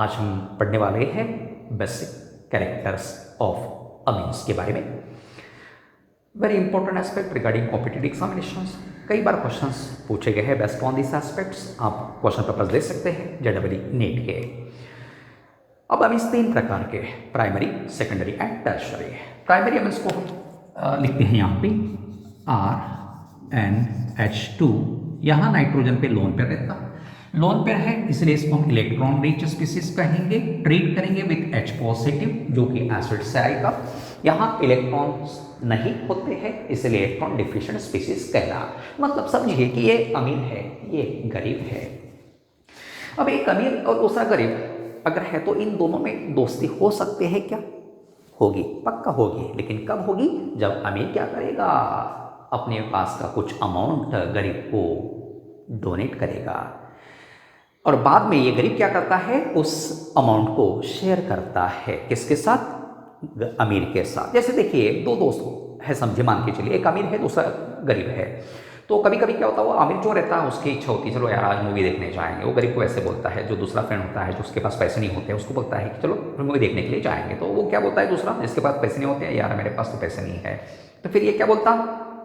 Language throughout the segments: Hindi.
आज हम पढ़ने वाले हैं बेसिक कैरेक्टर्स ऑफ अमीन्स के बारे में। Very important aspect regarding competitive examinations. कई बार क्वेश्चंस पूछे गए हैं बेस्ड ऑन दिस एस्पेक्ट्स। आप क्वेश्चन पेपर्स दे सकते हैं जेडबली नीट के। अब अमीन्स तीन प्रकार के, primary, secondary and tertiary. Primary amines को हम लिखते हैं यहाँ पे RNH2। यहाँ नाइट्रोजन पे लोन पेयर रहता है, लोन पेयर है इसलिए इसको हम इलेक्ट्रॉन रिच स्पीसीज कहेंगे। ट्रीट करेंगे विथ H पॉजिटिव जो कि एसिड से आएगा। यहाँ इलेक्ट्रॉन्स नहीं होते हैं इसलिए इलेक्ट्रॉन डिफिशिएंट स्पीसीज कहना। मतलब समझिए कि ये अमीर है, ये गरीब है। अब एक अमीर और दूसरा गरीब अगर है तो इन दोनों में दोस्ती हो सकती है क्या? होगी, पक्का होगी। लेकिन कब होगी? जब अमीर क्या करेगा, अपने पास का कुछ अमाउंट गरीब को डोनेट करेगा और बाद में ये गरीब क्या करता है, उस अमाउंट को शेयर करता है। किसके साथ? अमीर के साथ। जैसे देखिए दो दोस्त है, समझे, मान के चलिए एक अमीर है दूसरा गरीब है। तो कभी कभी क्या होता है, वो अमीर जो रहता है उसकी इच्छा होती है चलो यार आज मूवी देखने जाएंगे। वो गरीब को ऐसे बोलता है, जो दूसरा फ्रेंड होता है जो उसके पास पैसे नहीं होते हैं उसको बोलता है कि चलो मूवी देखने के लिए जाएंगे। तो वो क्या बोलता है दूसरा जिसके पास पैसे नहीं होते हैं, यार मेरे पास तो पैसे नहीं है। तो फिर ये क्या बोलता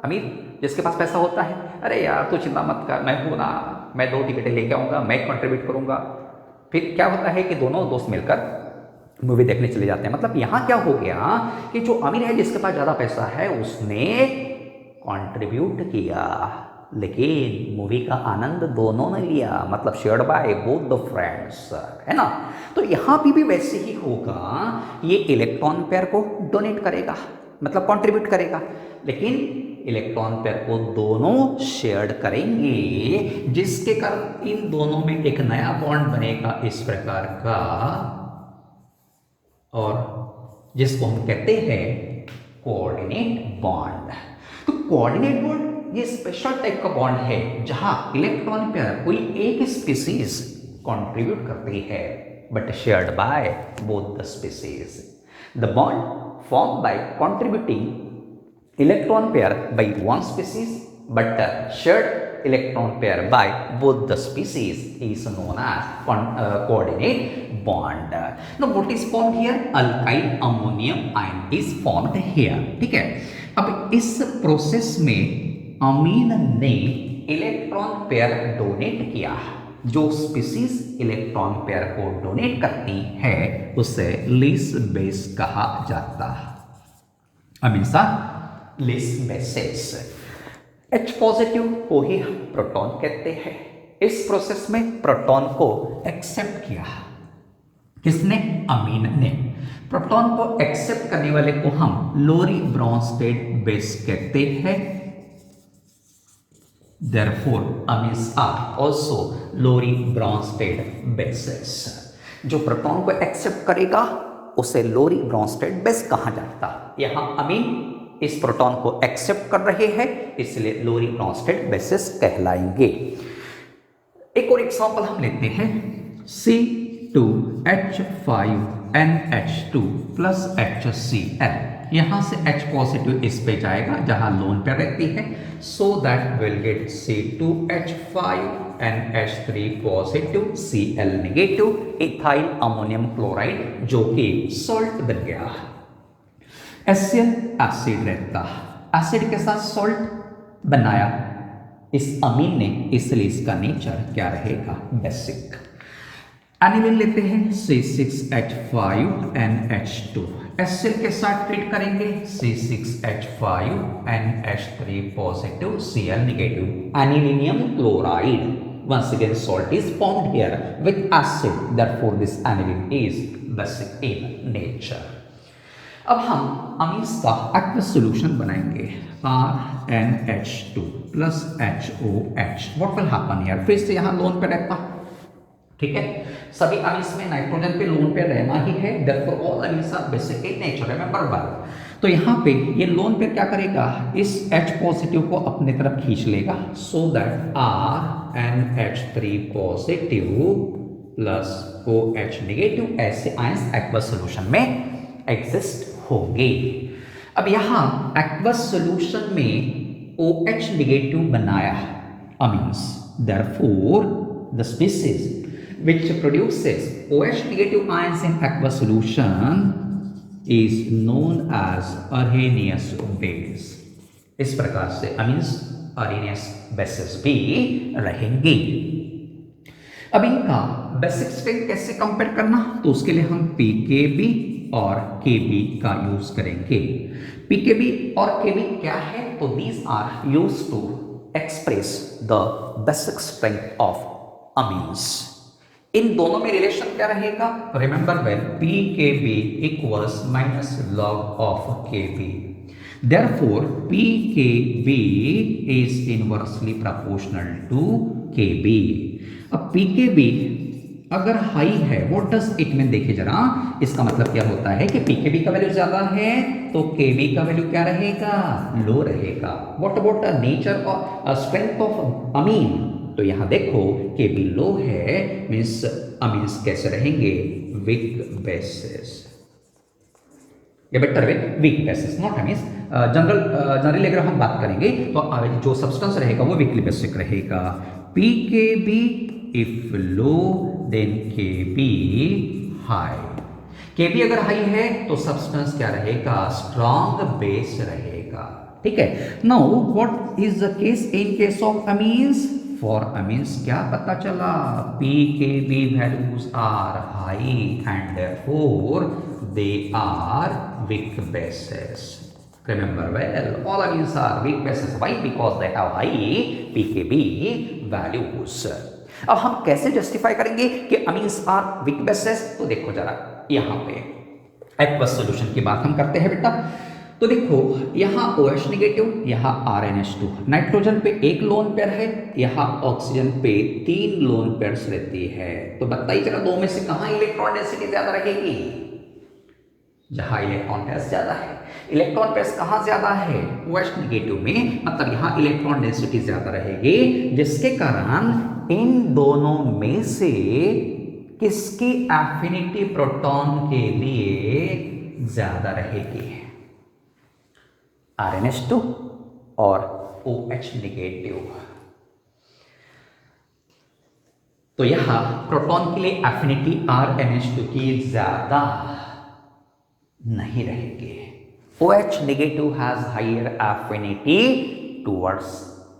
अमीर जिसके पास पैसा होता है, अरे यार तू चिंता मत कर, मैं हूँ ना, मैं 2 टिकटें लेके आऊँगा, मैं कंट्रीब्यूट करूँगा। फिर क्या होता है कि दोनों दोस्त मिलकर मूवी देखने चले जाते हैं। मतलब यहाँ क्या हो गया कि जो अमीर है जिसके पास ज़्यादा पैसा है उसने कंट्रीब्यूट किया, लेकिन मूवी का आनंद दोनों ने लिया, मतलब shared by both the friends, है ना। तो यहाँ भी वैसे ही होगा, ये इलेक्ट्रॉन पेयर को डोनेट करेगा, मतलब कंट्रीब्यूट करेगा, लेकिन इलेक्ट्रॉन पेयर को दोनों शेयर करेंगे, जिसके कारण इन दोनों में एक नया बॉन्ड बनेगा इस प्रकार का, और जिसको हम कहते हैं कोऑर्डिनेट बॉन्ड। तो कोऑर्डिनेट बॉन्ड ये स्पेशल टाइप का बॉन्ड है जहां इलेक्ट्रॉन पेयर कोई एक स्पीसीज कंट्रीब्यूट करती है but shared by both the species. The bond formed by contributing electron pair by one species but shared electron pair by both the species is known as coordinate bond. Now what is formed here? Alkyl ammonium ion is formed here. ठीक है। अब इस प्रोसेस में अमीन ने इलेक्ट्रॉन पेयर डोनेट किया। जो स्पीसीज इलेक्ट्रॉन पेयर को डोनेट करती है उसे लीस बेस कहा जाता है, हमेशा लीस बेसेस। H पॉजिटिव को ही हम प्रोटॉन कहते हैं। इस प्रोसेस में प्रोटॉन को एक्सेप्ट किया, किसने? अमीन ने। प्रोटॉन को एक्सेप्ट करने वाले को हम लोरी ब्रॉन्स्टेड बेस कहते हैं। Therefore, amines are also Lori Bronsted bases. जो प्रोटॉन को एक्सेप्ट करेगा उसे लोरी ब्रॉन्स्टेड बेस कहा जाता है। यहाँ अमीन इस प्रोटॉन को एक्सेप्ट कर रहे हैं इसलिए लोरी ब्रॉन्स्टेड बेसेस कहलाएंगे। एक और एग्जांपल हम लेते हैं, C2H5NH2 प्लस HCl। यहां से H पॉजिटिव इस पे जाएगा जहां लोन पे रहती है, so that will get C2H5NH3 positive Cl negative, ethyl ammonium chloride जो कि सॉल्ट बन गया। HCl एसिड रहता, एसिड के साथ सॉल्ट बनाया इस अमीन ने, इसलिए इसका नेचर क्या रहेगा? बेसिक। एनिलीन लेते हैं C6H5NH2, HCl के साथ ट्रीट करेंगे C6H5NH3 positive Cl negative, anilinium chloride. once again salt is formed here with acid, therefore this aniline is basic in nature. अब हम अमीन्स का एक्वस सॉल्यूशन बनाएंगे, RNH2 plus HOH। What will happen here? फिर से यहाँ लोन पे रहता, ठीक है। सभी अमीन्स में नाइट्रोजन पे लोन पे रहना ही है, therefore all amines are basic in nature, remember well। तो यहाँ पे ये लोन पे क्या करेगा, इस H पॉजिटिव को अपने तरफ खींच लेगा, so that RNH3 positive plus OH negative ऐसे आयंस एक्वस सॉल्यूशन में एग्जिस्ट होंगे। अब यहाँ एक्वस सॉल्यूशन में OH नेगेटिव बनाया amines, therefore the species which produces OH negative ions in aqueous solution is known as Arrhenius base. इस प्रकार से अमीन्स Arrhenius bases भी रहेंगे। अब इनका बेसिक स्ट्रेंथ कैसे कंपेयर करना, तो उसके लिए हम pKb और Kb का यूज करेंगे। pKb और Kb क्या है, तो these are used to express the basic strength of amines. इन दोनों में रिलेशन क्या रहेगा, remember well pKb equals minus log of Kb, therefore pKb is inversely proportional to Kb। अब pKb अगर हाई है, व्हाट डज इट मीन, देखिए जरा, इसका मतलब क्या होता है कि pKb का वैल्यू ज्यादा है तो Kb का वैल्यू क्या रहेगा, लो रहेगा। व्हाट अबाउट द नेचर और स्ट्रेंथ ऑफ अमीन, तो यहां देखो Kb लो है, मीन्स अमीन्स कैसे रहेंगे, वीक बेसिस, या better way week basis, not means generally अगर हम बात करेंगे तो जो सब्सटेंस रहेगा वो वीकली बेसिक रहेगा। pKb if low then Kb high, Kb अगर हाई है तो सब्सटेंस क्या रहेगा, स्ट्रॉन्ग बेस रहेगा। ठीक है, now what is the case in case of amines, for amines क्या पता चला, pKb values are high and therefore they are weak bases। Remember well, all amines are weak bases. Why? Because they have high pKb values। अब हम कैसे जस्टिफाई करेंगे कि अमीन्स आर वीक बेसेस, तो देखो जरा यहां पे एक्वस सॉल्यूशन की बात हम करते हैं बेटा। तो देखो यहाँ OH नेगेटिव, यहाँ RnH2, नाइट्रोजन पे एक लोन पेयर है, यहाँ ऑक्सीजन पे 3 लोन पेयर्स रहती है। तो बताइए जरा दो में से कहाँ इलेक्ट्रॉन डेंसिटी ज्यादा रहेगी, जहां इलेक्ट्रॉन पेयर्स ज्यादा है। इलेक्ट्रॉन पेयर्स कहां ज्यादा है, OH नेगेटिव में, मतलब यहां इलेक्ट्रॉन डेंसिटी ज्यादा रहेगी, जिसके कारण इन दोनों में से किसकी एफिनिटी प्रोटॉन के लिए ज्यादा रहेगी, RnH2 और OH नेगेटिव। तो यहां प्रोटॉन के लिए एफिनिटी RnH2 की ज्यादा नहीं रहेगी। OH negative has higher affinity towards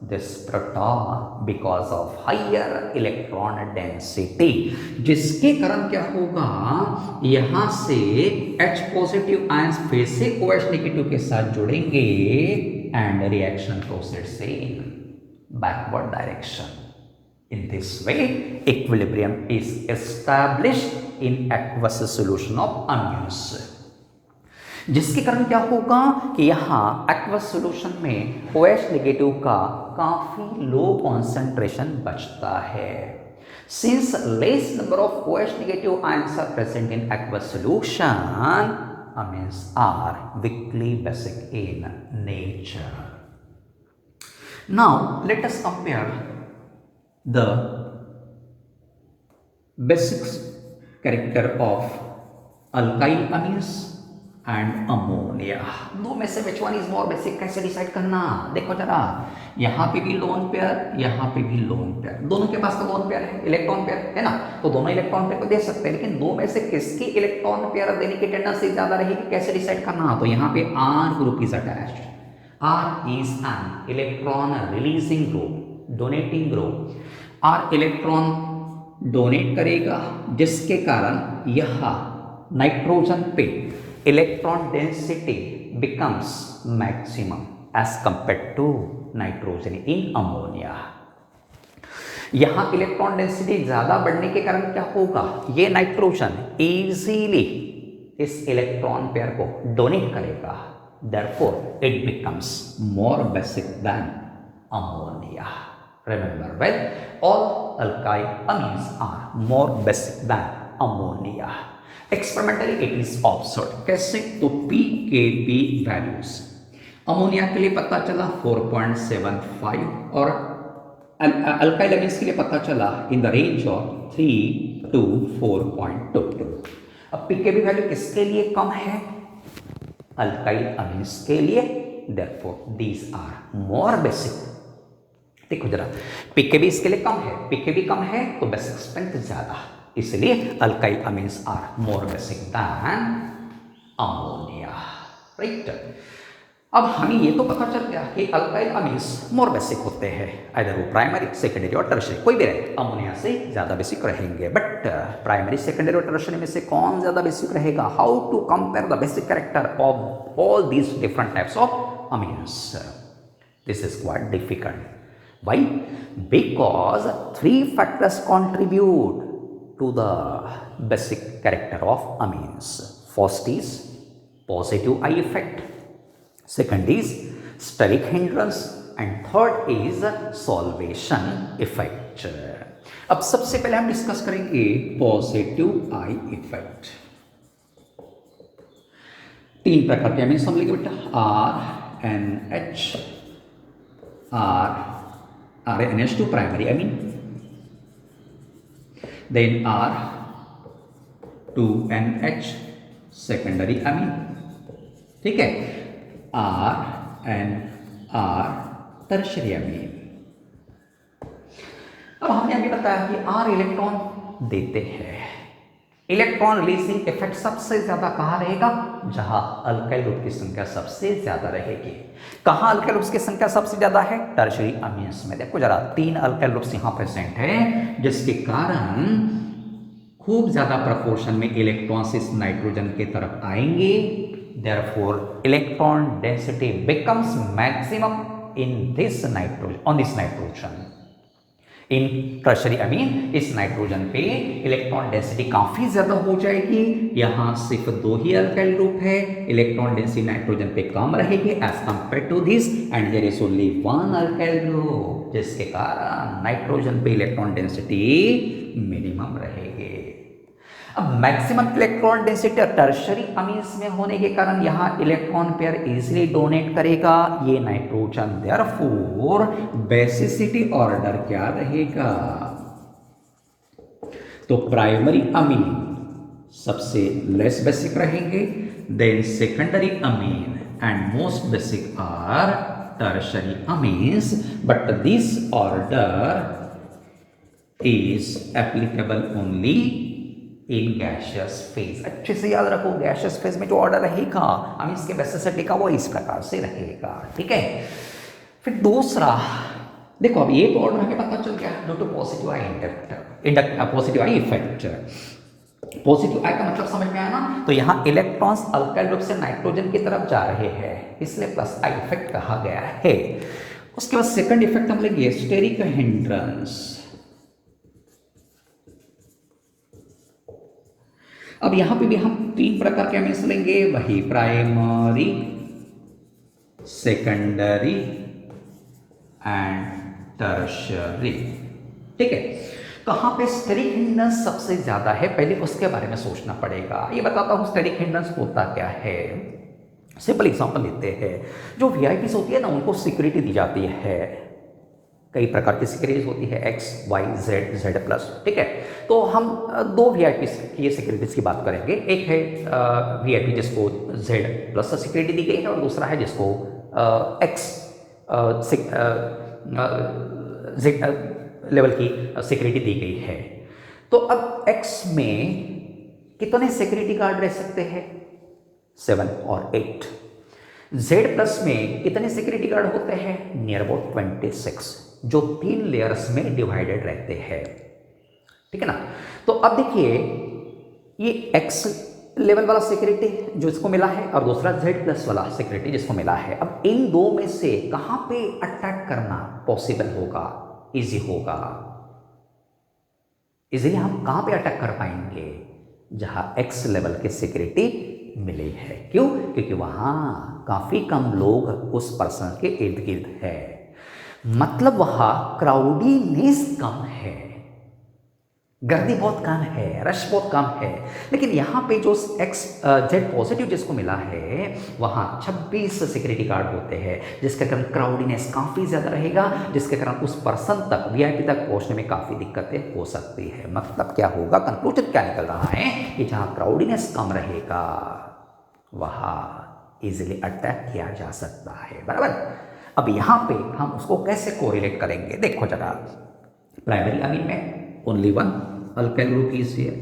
this proton because of higher electron density, जिसके कारण क्या होगा, यहां से H पॉजिटिव आयंस फिर से OH नेगेटिव के साथ जुड़ेंगे and reaction proceeds in backward direction. In this way, equilibrium is established in aqueous solution of amines, जिसके कारण क्या होगा कि यहाँ एक्वस सॉल्यूशन में OH नेगेटिव का काफी लो कॉन्सेंट्रेशन बचता है। Since less number of OH negative ions are present in aqueous solution, amines are weakly basic in nature। Now let us compare the basic character of alkyl amines and ammonia. दो में से which one is more basic, कैसे डिसाइड करना, देखो जरा, यहाँ पे भी लोन पेयर, यहाँ पे भी लोन पेयर, दोनों के पास तो लोन पेयर है, इलेक्ट्रॉन पेयर है ना, तो दोनों इलेक्ट्रॉन पेयर को दे सकते हैं, लेकिन दो में से किसकी इलेक्ट्रॉन पेयर देने की टेंडेंसी ज्यादा रहेगी, कैसे डिसाइड करना, तो यहाँ पे R group is attached, R is an electron releasing group, donating group, R electron donate करेगा, जिसके कारण यह नाइट्रोजन पे electron density becomes maximum as compared to nitrogen in ammonia। यहां इलेक्ट्रॉन डेंसिटी ज्यादा बढ़ने के कारण क्या होगा, ये नाइट्रोजन इजीली इस इलेक्ट्रॉन पेयर को डोनेट करेगा, therefore it becomes more basic than ammonia। Remember well, all alkyl amines are more basic than ammonia। Experimentally it is observe, कैसे, तो pKb वैल्यूज अमोनिया के लिए पता चला 4.75 और अल्काइल अमीन्स के लिए पता चला in the range of 3 to 4.22। अब pKb वैल्यू किसके लिए कम है, अल्काइल अमीन्स के लिए, therefore these are more basic देखो जरा, पीकेबी इसके लिए कम है, पीकेबी कम है तो बेसिक स्ट्रेंथ ज्यादा, इसलिए alkyl amines are more basic than ammonia, right. अब हमें ये तो पता चल गया कि अल्काइल अमीन्स मोर बेसिक होते हैं, आइदर वो प्राइमरी, सेकेंडरी और टर्शियरी कोई भी रहे, अमोनिया से ज़्यादा बेसिक रहेंगे। बट प्राइमरी, सेकेंडरी और टर्शियरी में से कौन ज़्यादा बेसिक रहेगा? How to compare the basic character of all these different types of amines? This is quite difficult. Why? Because three factors contribute to the basic character of amines. First is positive eye effect, second is steric hindrance, and third is solvation effect. अब सबसे पहले हम डिस्कस करेंगे पॉजिटिव आई इफेक्ट। तीन प्रकार के अमीन्स हम लेंगे बेटा, R N H, RNH2 primary amine, then R2NH secondary amine, ठीक है, RNR tertiary amine। अब हमने अभी बताया कि R इलेक्ट्रॉन देते हैं, इलेक्ट्रॉन रिलीजिंग इफेक्ट सबसे ज्यादा कहां रहेगा? जहां अल्काइल ग्रुप की संख्या सबसे ज्यादा रहेगी। कहां अल्काइल ग्रुप्स की संख्या सबसे ज्यादा है? टर्शियरी अमीन्स में। देखो जरा, 3 अल्काइल ग्रुप्स यहां प्रेजेंट है, जिसके कारण खूब ज्यादा प्रपोर्शन में इलेक्ट्रॉन्स इस नाइट्रोजन की तरफ आएंगे। Therefore electron density becomes maximum in this nitrogen, on this nitrogen. In tertiary amine इस नाइट्रोजन पे इलेक्ट्रॉन डेंसिटी काफी ज्यादा हो जाएगी। यहां सिर्फ 2 ही अल्काइल ग्रुप है, इलेक्ट्रॉन डेंसिटी नाइट्रोजन पे कम रहेगी as compare to this, and there is only 1 alkyl group, जिसके कारण नाइट्रोजन पे इलेक्ट्रॉन डेंसिटी मिनिमम रहेगी। अब maximum electron density tertiary amines में होने के कारण यहां इलेक्ट्रॉन पेयर इजीली डोनेट करेगा ये नाइट्रोजन। देयरफॉर बेसिसिटी ऑर्डर क्या रहेगा? तो प्राइमरी अमीन सबसे लेस बेसिक रहेंगे, then secondary amine and most basic are tertiary amines, but this order is applicable only in gaseous phase. अच्छे से याद रखो, गैशियस फेज में जो ऑर्डर रहेगा अमीन्स के बेसिसिटी का वो इस प्रकार से रहेगा, ठीक है। फिर दूसरा देखो, अब ये तो ऑर्डर हमें पता चल गया due to positive I positive I effect. Positive I का मतलब समझ में आया ना? तो यहाँ इलेक्ट्रॉन्स अल्काइल ग्रुप से नाइट्रोजन की तरफ जा रहे हैं, इसलिए प्लस आई इफेक्ट कहा गया है। उसके बाद सेकंड इफेक्ट हम लेंगे स्टेरिक हिंड्रेंस। अब यहां पे भी हम 3 प्रकार के अमीन्स लेंगे, वही प्राइमरी, सेकेंडरी एंड टर्शियरी, ठीक है। कहां पे स्टेरिक हिंड्रेंस सबसे ज्यादा है, पहले उसके बारे में सोचना पड़ेगा। ये बताता हूं स्टेरिक हिंड्रेंस होता क्या है। सिंपल एग्जांपल लेते हैं, जो वीआईपीस होती है ना, उनको सिक्योरिटी दी जाती है, कई प्रकार की सिक्योरिटीज होती है, X Y Z Z plus, ठीक है। तो हम 2 वीआईपी की सिक्योरिटीज की बात करेंगे। एक है वीआईपी जिसको जेड प्लस सिक्योरिटी दी गई है, और दूसरा है जिसको एक्स जेड लेवल की सिक्योरिटी दी गई है। तो अब एक्स में कितने सिक्योरिटी गार्ड रह सकते हैं? 7 और 8। जेड प्लस में कितने सिक्योरिटी गार्ड होते हैं? नियर अबाउट 26, जो 3 लेयर्स में डिवाइडेड रहते हैं, ठीक है ना। तो अब देखिए, ये एक्स लेवल वाला सिक्योरिटी जो इसको मिला है, और दूसरा जेड प्लस वाला सिक्योरिटी जिसको मिला है। अब इन 2 में से कहां पे अटैक करना पॉसिबल होगा, इजी होगा? इजीली हम कहां पे अटैक कर पाएंगे? जहां एक्स लेवल की सिक्योरिटी मिली है। क्यों? क्योंकि वहां काफी कम लोग उस पर्सन के इर्द गिर्द है, मतलब वहां क्राउडीनेस कम है, गर्दी बहुत कम है, रश बहुत कम है। लेकिन यहाँ पे जो एक्स जेड पॉजिटिव जिसको मिला है, वहाँ 26 सिक्योरिटी गार्ड होते हैं, जिसके कारण क्राउडीनेस काफ़ी ज़्यादा रहेगा, जिसके कारण उस पर्सन तक वीआईपी तक पहुँचने में काफ़ी दिक्कतें हो सकती है। मतलब क्या होगा, कंक्लूजन क्या निकल रहा है कि जहाँ क्राउडीनेस कम रहेगा वहाँ इजीली अटैक किया जा सकता है, बराबर। अब यहाँ पे हम उसको कैसे कोरिलेट करेंगे, देखो जरा। प्राइमरी अमीन में only one alkyl group is here,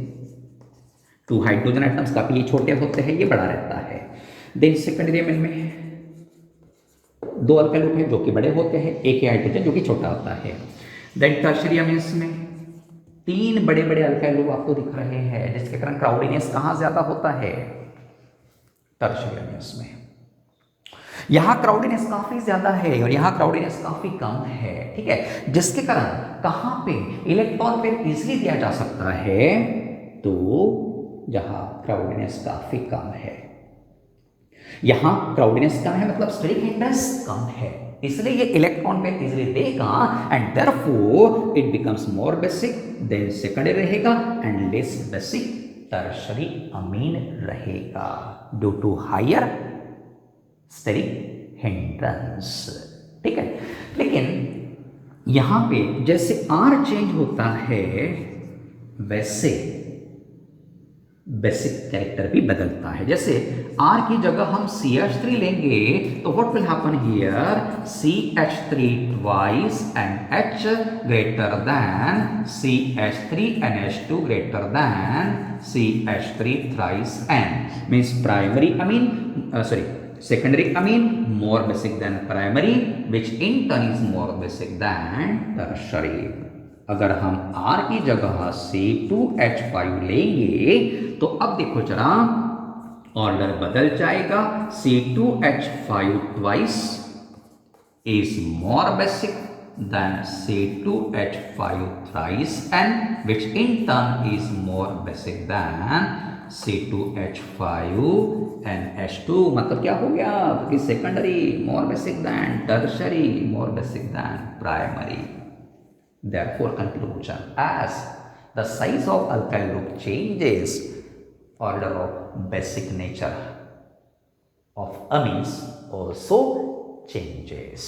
2 hydrogen atoms, काफी ये छोटे होते हैं, ये बड़ा रहता है। देन सेकेंडरी अमीन में 2 अल्काइल ग्रुप है जो कि बड़े होते हैं, एक ही हाइड्रोजन जो कि छोटा होता है। देन टर्शियरी अमीन्स में 3 बड़े बड़े अल्काइल ग्रुप आपको दिख रहे हैं, जिसके कारण क्राउडीनेस कहाँ ज्यादा होता है, टर्शियरी अमीन्स में। यहाँ क्राउडीनेस काफी ज्यादा है और यहाँ क्राउडीनेस काफी कम है, ठीक है, जिसके कारण कहाँ पे इलेक्ट्रॉन पेयर इजीली दिया जा सकता है, तो जहां क्राउडीनेस काफी कम है। यहां क्राउडीनेस कम है मतलब स्टेरिक हिंड्रेंस कम है, इसलिए ये इलेक्ट्रॉन पेयर इजीली देगा and therefore it becomes more basic than secondary रहेगा and less basic tertiary amine रहेगा due to higher steric hindrance, ठीक है। लेकिन यहां पे जैसे R चेंज होता है वैसे बेसिक कैरेक्टर भी बदलता है। जैसे R की जगह हम CH3 लेंगे तो what will happen here, CH3 twice and H greater than CH3 and H2 greater than CH3 thrice N, means primary amine secondary amine more basic than primary which in turn is more basic than tertiary। अगर हम R की जगह C2H5 लेंगे तो अब देखो जरा ऑर्डर बदल जाएगा, C2H5 twice is more basic than C2H5 thrice N which in turn is more basic than C2H5 and H2। मतलब क्या हो गया कि secondary more basic then tertiary more basic then primary. Therefore conclusion, as the size of alkyl group changes, order of basic nature of amines also changes।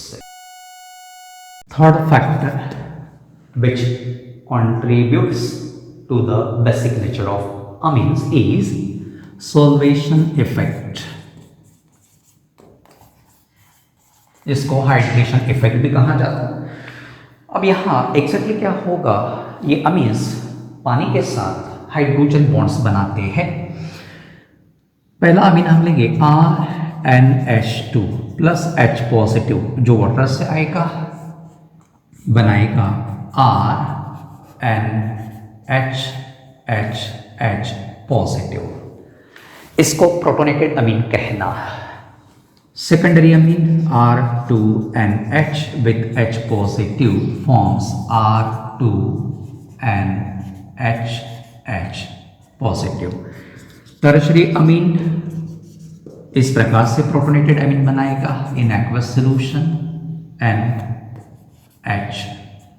Third factor which contributes to the basic nature of amines is solvation effect, इसको हाइड्रेशन इफेक्ट भी कहा जाता है। अब यहाँ एग्जैक्टली क्या होगा, ये अमीन्स पानी के साथ हाइड्रोजन बॉन्ड्स बनाते हैं। पहला अमीन हम लेंगे RNH2 प्लस H पॉजिटिव जो वाटर से आएगा बनाएगा RNHH पॉजिटिव, इसको प्रोटोनेटेड अमीन कहना। Secondary amine R2NH with H positive forms R2NHH positive। Tertiary amine इस प्रकार से प्रोटोनेटेड अमीन बनाएगा in aqueous solution NH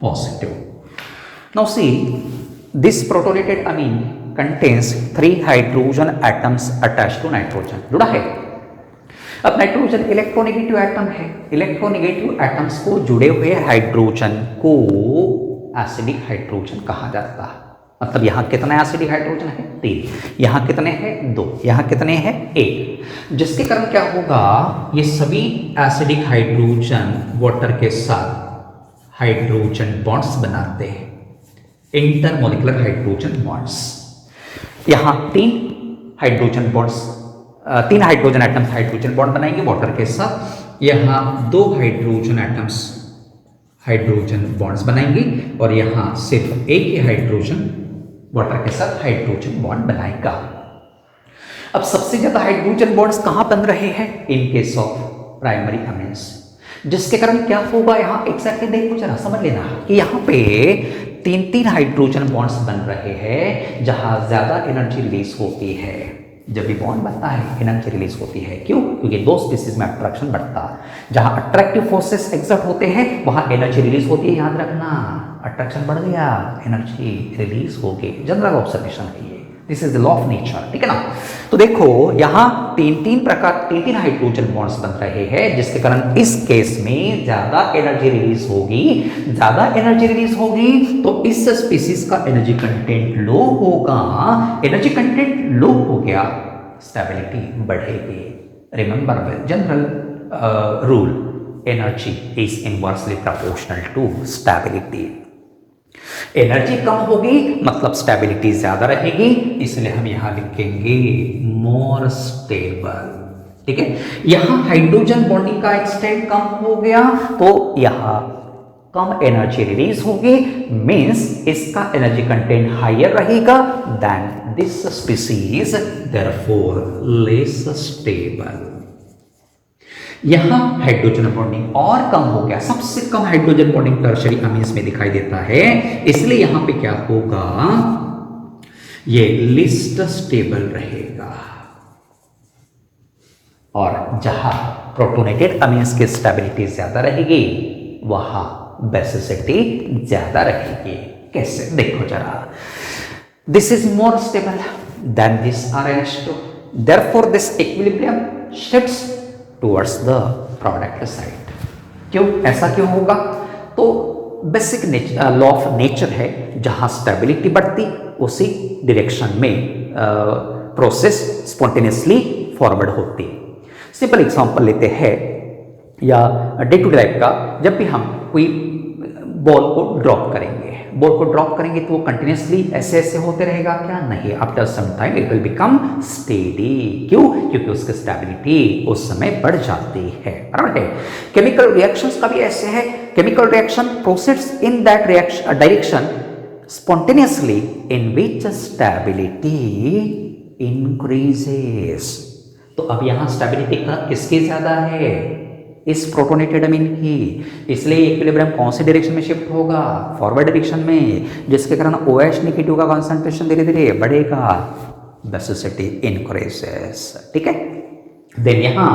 positive। Now see, this protonated amine contains 3 hydrogen atoms attached to nitrogen, जुड़ा है। अब नाइट्रोजन इलेक्ट्रोनेगेटिव एटम है, इलेक्ट्रोनेगेटिव एटम्स को जुड़े हुए हाइड्रोजन को एसिडिक हाइड्रोजन कहा जाता है। मतलब यहाँ कितना एसिडिक हाइड्रोजन है 3, यहाँ कितने हैं 2, यहाँ कितने हैं 1, जिसके कारण क्या होगा ये सभी एसिडिक हाइड्रोजन वाटर के साथ हाइड्रोजन बॉन्ड्स बनाते हैं, इंटरमोलिकुलर हाइड्रोजन बॉन्ड्स। यहाँ 3 हाइड्रोजन एटम्स हाइड्रोजन बॉन्ड बनाएंगे वाटर के साथ, यहाँ 2 हाइड्रोजन एटम्स हाइड्रोजन बॉन्ड्स बनाएंगे और यहाँ सिर्फ एक ही हाइड्रोजन वाटर के साथ हाइड्रोजन बॉन्ड बनाएगा। अब सबसे ज्यादा हाइड्रोजन बॉन्ड्स कहां बन रहे हैं, इन केस ऑफ प्राइमरी अमीन्स, जिसके कारण क्या होगा यहाँ एग्जैक्टली देखो जरा समझ लेना कि यहाँ पे 3 हाइड्रोजन बॉन्ड्स बन रहे हैं जहां ज्यादा एनर्जी रिलीज होती है। जब भी बॉन्ड बनता है एनर्जी रिलीज होती है, क्यों? क्योंकि 2 स्पीसीज में अट्रैक्शन बढ़ता है, जहां अट्रैक्टिव फोर्सेस एक्सर्ट होते हैं वहां एनर्जी रिलीज होती है। याद रखना, अट्रैक्शन बढ़ गया एनर्जी रिलीज हो गई, जनरल ऑब्जर्वेशन है ये, this is the law of nature, ठीक है ना। तो देखो यहाँ 3 हाइड्रोजन बॉन्ड्स बन रहे हैं, जिसके कारण इस केस में ज्यादा एनर्जी रिलीज होगी तो इस स्पीसीज का एनर्जी कंटेंट लो होगा। एनर्जी कंटेंट लो हो गया, स्टेबिलिटी बढ़ेगी। Remember general rule, energy is inversely proportional to stability. Energy कम होगी मतलब स्टेबिलिटी ज्यादा रहेगी, इसलिए हम यहां लिखेंगे मोर स्टेबल। ठीक है, यहां हाइड्रोजन बॉन्डिंग का एक्सटेंट कम हो गया तो यहां कम एनर्जी रिलीज होगी, मींस इसका एनर्जी कंटेंट हायर रहेगा than this species, therefore less stable. यहां हाइड्रोजन बॉन्डिंग और कम हो गया, सबसे कम हाइड्रोजन बॉन्डिंग टर्शियरी अमीन्स में दिखाई देता है, इसलिए यहां पे क्या होगा, ये लिस्ट स्टेबल रहेगा। और जहां प्रोटोनेटेड अमीन्स की स्टेबिलिटी ज्यादा रहेगी वहां बेसिसिटी ज्यादा रहेगी। कैसे, देखो जरा, this is more stable then this RNH2, therefore this equilibrium shifts towards the product side. क्यों, ऐसा क्यों होगा, तो बेसिक लॉ ऑफ नेचर है, जहां स्टेबिलिटी बढ़ती उसी डायरेक्शन में प्रोसेस स्पॉन्टेनियसली फॉरवर्ड होती। सिंपल एग्जांपल लेते हैं या डे टू डे लाइफ का, जब भी हम कोई बॉल को ड्रॉप करेंगे तो वो कंटिन्यूसली ऐसे ऐसे होते रहेगा क्या, नहीं, after some time it will become steady. क्यों, क्योंकि उसकी स्टेबिलिटी उस समय बढ़ जाती है। बराबर है, केमिकल रिएक्शंस का भी ऐसे है, chemical reaction proceeds in that reaction direction spontaneously in which stability increases. तो अब यहां स्टेबिलिटी का किसकी ज्यादा है, इस प्रोटोनेटेड अमीन की, इसलिए इक्विलिब्रियम कौन से डायरेक्शन में शिफ्ट होगा, फॉरवर्ड डायरेक्शन में, जिसके कारण OH नेगेटिव का कंसंट्रेशन धीरे धीरे बढ़ेगा, बेसिसिटी इंक्रीजेस। ठीक है, देन यहाँ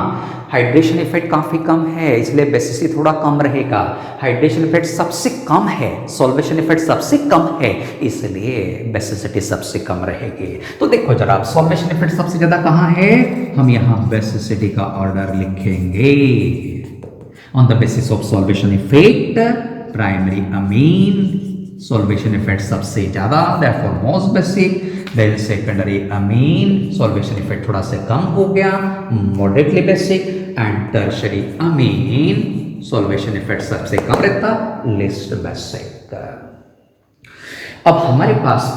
हाइड्रेशन इफेक्ट काफी कम है, इसलिए बेसिसिटी थोड़ा कम रहेगा। हाइड्रेशन इफेक्ट सबसे कम है, सॉल्वेशन इफेक्ट सबसे कम है, इसलिए बेसिसिटी सबसे कम रहेगी। तो देखो जरा, सॉल्वेशन इफेक्ट सबसे ज्यादा कहाँ है, हम यहाँ बेसिसिटी का ऑर्डर लिखेंगे। On the basis of solvation effect, primary amine solvation effect सबसे ज्यादा, therefore most basic, then secondary amine solvation effect थोड़ा से कम हो गया, moderately basic, and tertiary amine solvation effect सबसे कम रहता, least basic। अब हमारे पास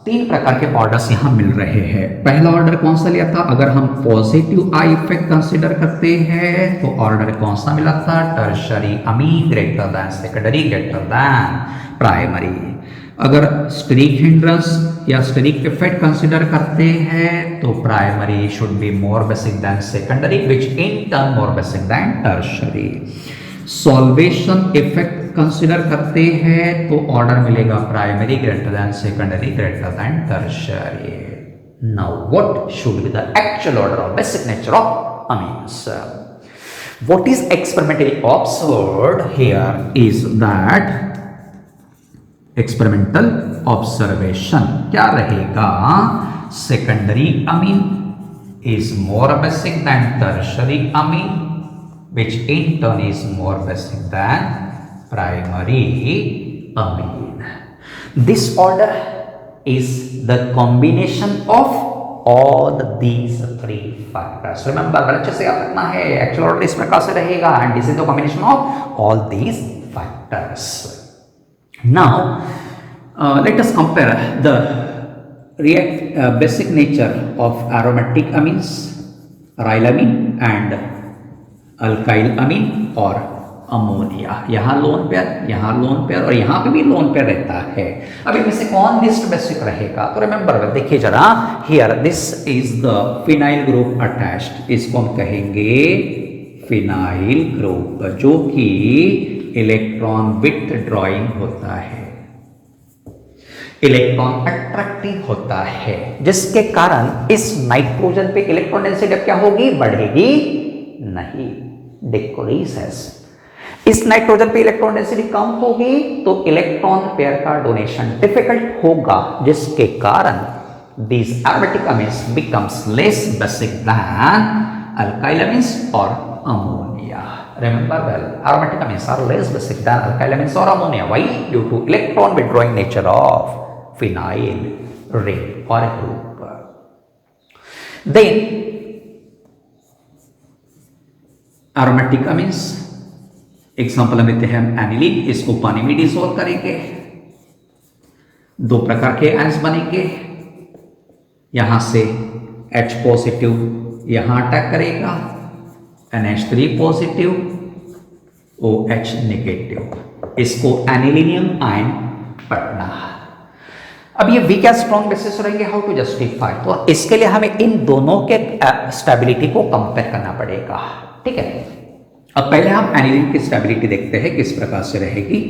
3 प्रकार के ऑर्डर्स यहां मिल रहे हैं। पहला ऑर्डर कौन सा लिया था, अगर हम पॉजिटिव आई इफेक्ट कंसीडर करते हैं तो ऑर्डर कौन सा मिला था, tertiary amine greater than secondary greater than primary. अगर स्टेरिक हिंड्रेंस या स्टेरिक इफेक्ट कंसीडर करते हैं तो primary should be more basic than secondary, which in turn more basic than tertiary. Solvation effect consider करते हैं तो ऑर्डर मिलेगा primary greater than secondary greater than tertiary. Now what should be the actual order of basic nature of amines. What is experimentally observed here is that, experimental observation क्या रहेगा, secondary amine is more basic than tertiary amine, which in turn is more basic than primary amine. This order is the combination of all these 3 factors. Remember, अच्छे से याद रखना है, actual order इसमें कैसे रहेगा, and this is the combination of all these factors. Now, let us compare the basic nature of aromatic amines, rhylamine and alkyl amine और अमोनिया। यहाँ लोन पेयर और यहाँ पे भी लोन पेयर रहता है। अब इनमें से कौन लिस्ट बेसिक रहेगा, तो रिमेंबर देखिए जरा, here this is the phenyl group attached, इसको हम कहेंगे फिनाइल ग्रुप, जो कि इलेक्ट्रॉन विथड्रॉइंग होता है, इलेक्ट्रॉन अट्रैक्टिव होता है, जिसके कारण इस नाइट्रोजन पे इलेक्ट्रॉन डेंसिटी क्या होगी, बढ़ेगी नहीं, डिक्रीजेस। इस नाइट्रोजन पे इलेक्ट्रॉन डेंसिटी कम होगी तो इलेक्ट्रॉन पेयर का डोनेशन डिफिकल्ट होगा, जिसके कारण these aromatic amines becomes less basic than alkyl amines or ammonia. Remember well, aromatic amines are less basic than alkyl amines or ammonia. Why? Due to electron withdrawing nature of phenyl ring or group. Then aromatic amines example हम लेते हैं एनिलीन, इसको पानी में डिसॉल्व करेंगे, दो प्रकार के आयंस बनेंगे, यहां से H पॉजिटिव यहां अटैक करेगा, NH3 पॉजिटिव, OH नेगेटिव, इसको एनिलीनियम आयन पढ़ना। अब ये वीक या स्ट्रॉन्ग बेसिस रहेंगे, हाउ टू जस्टिफाई, तो इसके लिए हमें इन दोनों के स्टेबिलिटी को कंपेयर करना पड़ेगा, ठीक है। अब पहले हम एनिलीन की स्टेबिलिटी देखते हैं किस प्रकार से रहेगी।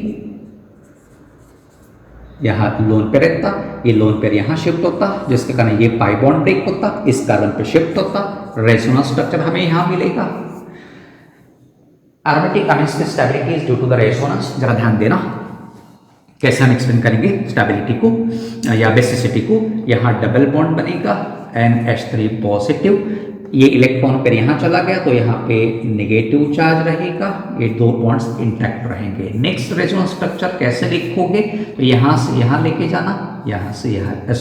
यहां लोन पेयर रहता, ये लोन पेयर यहां शिफ्ट होता, जिसके कारण ये पाई बॉन्ड ब्रेक होता, इस कार्बन पे शिफ्ट होता, रेजोनेंस स्ट्रक्चर हमें यहां मिलेगा। एरोमेटिक अमीन्स की stability is due to the resonance, जरा ध्यान देना कैसे हम एक्सप्लेन करेंगे स्टेबिलिटी को या बेसिसिटी को। यहां डबल बॉन्ड बनेगा, NH3 पॉजिटिव, ये इलेक्ट्रॉन पेयर यहां चला गया तो यहां पे नेगेटिव चार्ज रहेगा, ये दो बॉन्ड्स इंटैक्ट रहेंगे। नेक्स्ट रेजोनेंस स्ट्रक्चर कैसे लिखोगे, तो यहां से यहां लेके जाना, यहां से यहां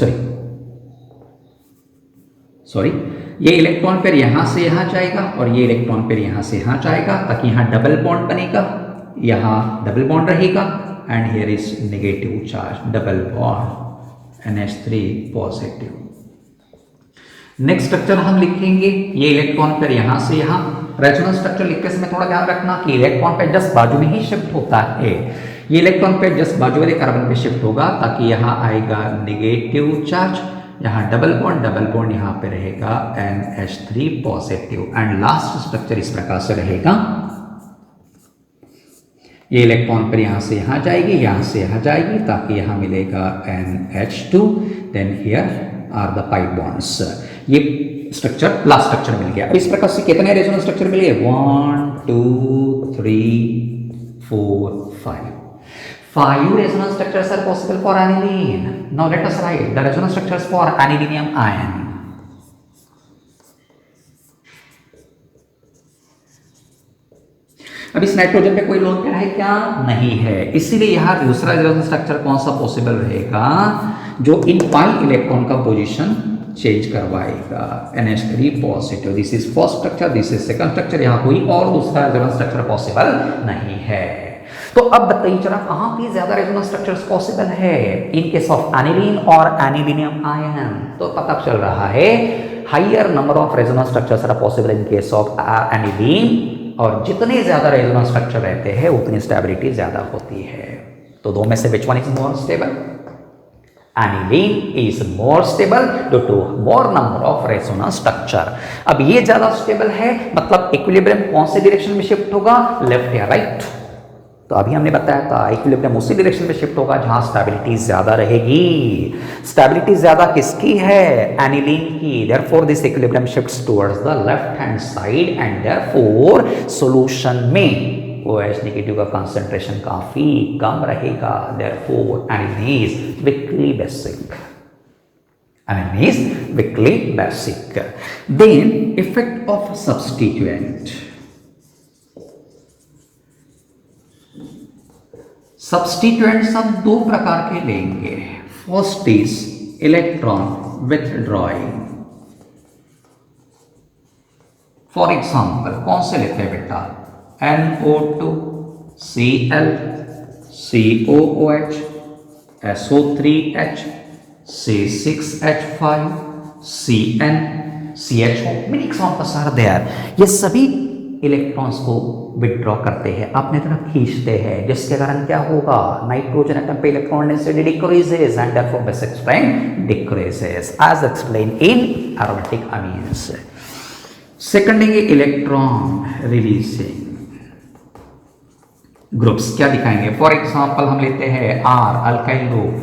सॉरी ये इलेक्ट्रॉन पेयर यहां से यहां जाएगा और ये इलेक्ट्रॉन पेयर यहां से यहां जाएगा, ताकि यहां डबल बॉन्ड बनेगा, यहां डबल बॉन्ड रहेगा, and here is negative charge, double bond, NH3 positive. Next structure हम लिखेंगे, ये इलेक्ट्रॉन पेयर यहां से यहां, रेजोनेंस स्ट्रक्चर लिखते समय थोड़ा ध्यान रखना कि इलेक्ट्रॉन पेयर जस्ट बाजू में ही शिफ्ट होता है, ये इलेक्ट्रॉन पेयर जस्ट बाजू वाले कार्बन पे शिफ्ट होगा, ताकि यहां आएगा नेगेटिव चार्ज, यहां डबल बॉन्ड यहां पे रहेगा NH3 positive, and last structure इस प्रकार से रहेगा, ये इलेक्ट्रॉन पेयर यहां से यहां जाएगी, यहां से यहां जाएगी, ताकि यहां मिलेगा NH2, then here are the pi bonds. ये स्ट्रक्चर लास्ट स्ट्रक्चर मिल गया। इस प्रकार से कितने रेजोनेंस स्ट्रक्चर मिले, 1 2 3 4 5 resonance structures are possible for aniline. Now let us write the resonance structures for anilinium ion. अब इस नाइट्रोजन पे कोई लोन पेयर है क्या, नहीं है, इसीलिए यहां दूसरा रेजोनेंस स्ट्रक्चर कौन सा पॉसिबल रहेगा, जो इन पाई इलेक्ट्रॉन का पोजीशन चेंज करवाएगा, NH3 positive, this is first structure, this is second structure, यहां कोई और दूसरा रेजोनेंस स्ट्रक्चर पॉसिबल नहीं है। तो अब बताइए जरा कहां पे ज्यादा रेजोनेंस स्ट्रक्चर्स पॉसिबल है, इन केस ऑफ एनिलीन और एनिलीनियम आयन, तो पता चल रहा है higher number of resonance structures are possible in case of aniline, और जितने ज्यादा रेजोनेंस स्ट्रक्चर रहते हैं उतनी स्टेबिलिटी ज्यादा होती है। तो दो में से which one is more stable, aniline is more stable due to more number of resonance structure. अब ये ज्यादा स्टेबल है, मतलब इक्विलिब्रियम कौन से डायरेक्शन में शिफ्ट होगा, लेफ्ट या राइट, तो अभी हमने बताया था इक्विलिब्रियम उसी डायरेक्शन में शिफ्ट होगा जहां स्टेबिलिटी ज्यादा रहेगी। स्टेबिलिटी ज्यादा किसकी है, एनिलीन की, therefore this equilibrium shifts towards the left hand side, and therefore solution में OH नेगेटिव का कंसंट्रेशन काफी कम रहेगा, therefore aniline is weakly basic, aniline is weakly basic. Then effect of substituent, substituents हम दो प्रकार के लेंगे, first is electron withdrawing. For example कौन से लेते हैं बेटा, NO2, Cl, COOH, SO3H, C6H5, Cn, CHO, many examples are there। ये सभी इलेक्ट्रॉन्स को विड्रॉ करते हैं, अपने तरफ खींचते हैं, जिसके कारण क्या होगा, नाइट्रोजन एटम पे electron density decreases and therefore basic strength decreases as explain in aromatic amines. Second है इलेक्ट्रॉन रिलीजिंग ग्रुप्स, क्या दिखाएंगे, फॉर एग्जांपल हम लेते हैं R alkyl group,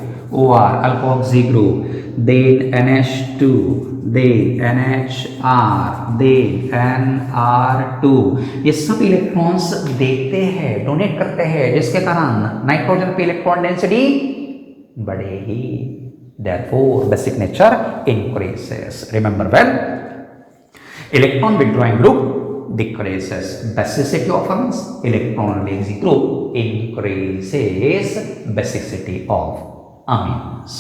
OR alkoxy group, then NH2, then NHR, then NR2, ये सब इलेक्ट्रॉन्स देते हैं, डोनेट करते हैं, जिसके कारण नाइट्रोजन पे इलेक्ट्रॉन डेंसिटी बढ़ेगी, therefore basic nature increases. Remember well, electron withdrawing group decreases basicity of ions, electron releasing group increases basicity of amines.